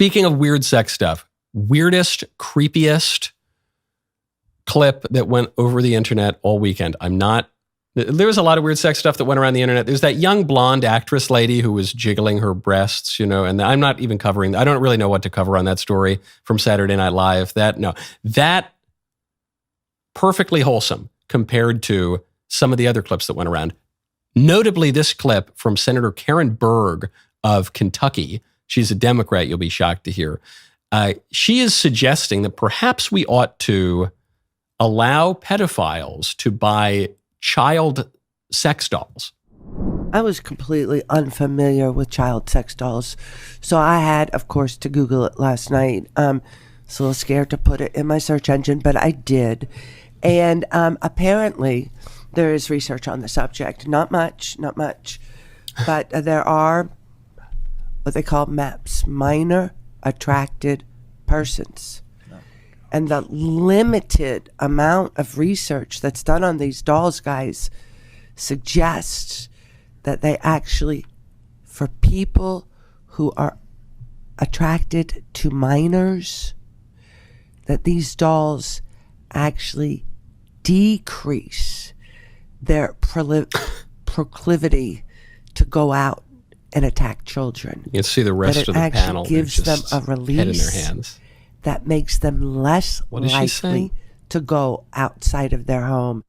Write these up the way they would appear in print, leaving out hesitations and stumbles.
Speaking of weird sex stuff, weirdest, creepiest clip that went over the internet all weekend. There was a lot of weird sex stuff that went around the internet. There's that young blonde actress lady who was jiggling her breasts, and I'm not even covering, I don't really know what to cover on that story from Saturday Night Live. That perfectly wholesome compared to some of the other clips that went around. Notably, this clip from Senator Karen Berg of Kentucky. She's a Democrat, you'll be shocked to hear. She is suggesting that perhaps we ought to allow pedophiles to buy child sex dolls. I was completely unfamiliar with child sex dolls. So I had, of course, to Google it last night. I was a little scared to put it in my search engine, but I did. And apparently there is research on the subject. Not much, but there are what they call MAPs, minor attracted persons. And the limited amount of research that's done on these dolls, guys, suggests that they actually, for people who are attracted to minors, that these dolls actually decrease their proclivity to go out and attack children. You can see the rest of the panel. It gives them a release head in their hands that makes them less likely to go outside of their home.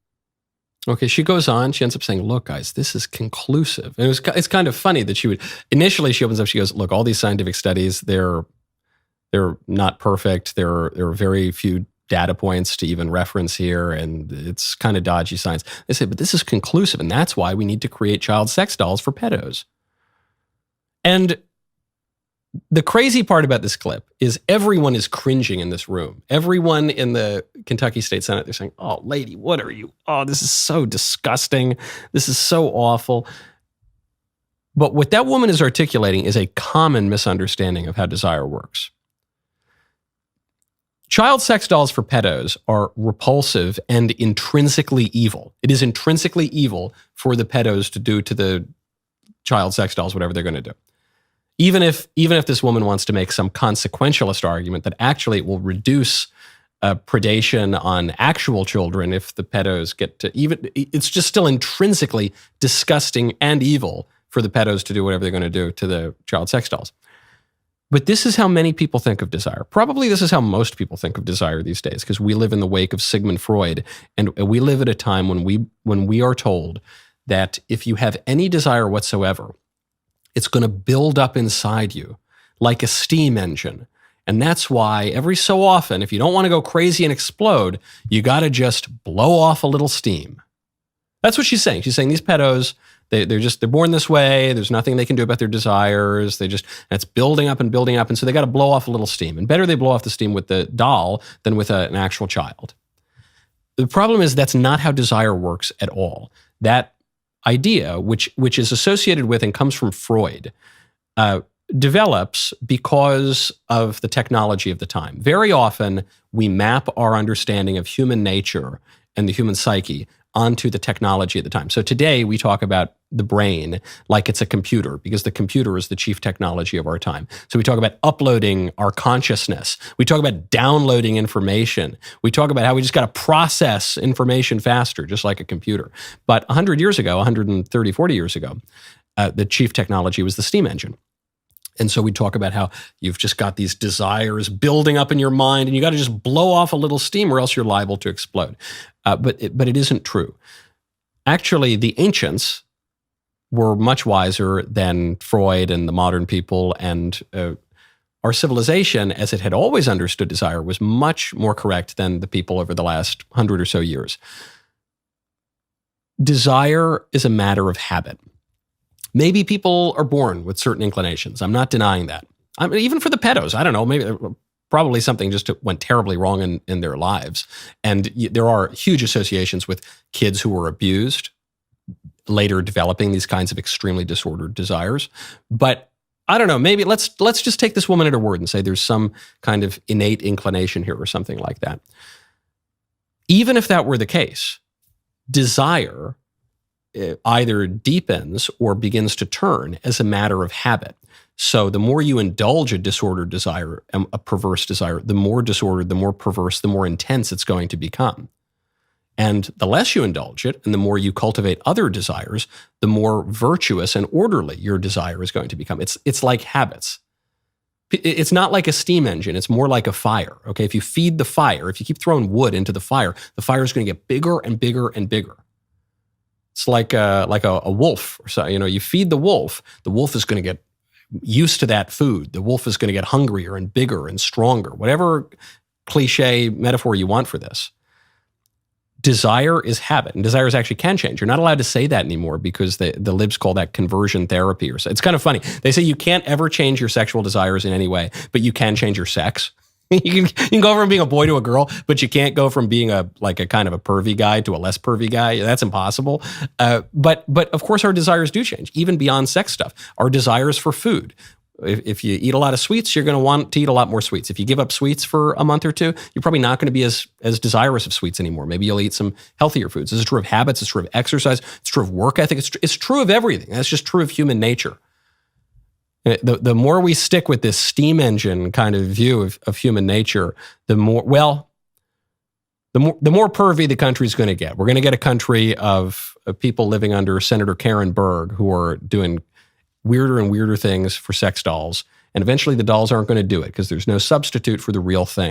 Okay, she goes on. She ends up saying, look, guys, this is conclusive. And it's kind of funny that initially she opens up, she goes, look, all these scientific studies, they're not perfect. There are very few data points to even reference here, and it's kind of dodgy science. They say, but this is conclusive, and that's why we need to create child sex dolls for pedos. And the crazy part about this clip is everyone is cringing in this room. Everyone in the Kentucky State Senate, they're saying, oh, lady, what are you? Oh, this is so disgusting. This is so awful. But what that woman is articulating is a common misunderstanding of how desire works. Child sex dolls for pedos are repulsive and intrinsically evil. It is intrinsically evil for the pedos to do to the child sex dolls whatever they're going to do. Even if this woman wants to make some consequentialist argument that actually it will reduce predation on actual children if the pedos get to it's just still intrinsically disgusting and evil for the pedos to do whatever they're going to do to the child sex dolls. But this is how many people think of desire. Probably this is how most people think of desire these days, because we live in the wake of Sigmund Freud, and we live at a time when we are told that if you have any desire whatsoever, it's going to build up inside you like a steam engine. And that's why every so often, if you don't want to go crazy and explode, you got to just blow off a little steam. That's what she's saying. She's saying these pedos, they're born this way. There's nothing they can do about their desires. It's building up. And so they got to blow off a little steam. And better they blow off the steam with the doll than with an actual child. The problem is that's not how desire works at all. That idea, which is associated with and comes from Freud, develops because of the technology of the time. Very often, we map our understanding of human nature and the human psyche onto the technology at the time. So today, we talk about the brain like it's a computer, because the computer is the chief technology of our time. So we talk about uploading our consciousness. We talk about downloading information. We talk about how we just got to process information faster, just like a computer. But 100 years ago, 130, 40 years ago, the chief technology was the steam engine. And so we talk about how you've just got these desires building up in your mind, and you got to just blow off a little steam or else you're liable to explode. But it isn't true. Actually, the ancients were much wiser than Freud and the modern people, and our civilization, as it had always understood desire, was much more correct than the people over the last 100 or so years. Desire is a matter of habit. Maybe people are born with certain inclinations. I'm not denying that. I mean, even for the pedos, I don't know, maybe probably something just went terribly wrong in their lives. And there are huge associations with kids who were abused, later developing these kinds of extremely disordered desires. But I don't know, maybe let's just take this woman at her word and say there's some kind of innate inclination here or something like that. Even if that were the case, desire either deepens or begins to turn as a matter of habit. So the more you indulge a disordered desire, a perverse desire, the more disordered, the more perverse, the more intense it's going to become. And the less you indulge it and the more you cultivate other desires, the more virtuous and orderly your desire is going to become. It's like habits. It's not like a steam engine. It's more like a fire. Okay, if you feed the fire, if you keep throwing wood into the fire is going to get bigger and bigger and bigger. It's like a wolf or so. You feed the wolf is going to get used to that food. The wolf is going to get hungrier and bigger and stronger. Whatever cliche metaphor you want for this. Desire is habit, and desires actually can change. You're not allowed to say that anymore because the libs call that conversion therapy. Or so. It's kind of funny. They say you can't ever change your sexual desires in any way, but you can change your sex. You can go from being a boy to a girl, but you can't go from being a kind of a pervy guy to a less pervy guy. That's impossible. But of course, our desires do change, even beyond sex stuff. Our desires for food. If you eat a lot of sweets, you're going to want to eat a lot more sweets. If you give up sweets for a month or two, you're probably not going to be as desirous of sweets anymore. Maybe you'll eat some healthier foods. This is true of habits. It's true of exercise. It's true of work ethic. It's true of everything. That's just true of human nature. The more we stick with this steam engine kind of view of human nature, the more pervy the country's going to get. We're going to get a country of people living under Senator Karen Berg who are doing weirder and weirder things for sex dolls. And eventually the dolls aren't going to do it because there's no substitute for the real thing.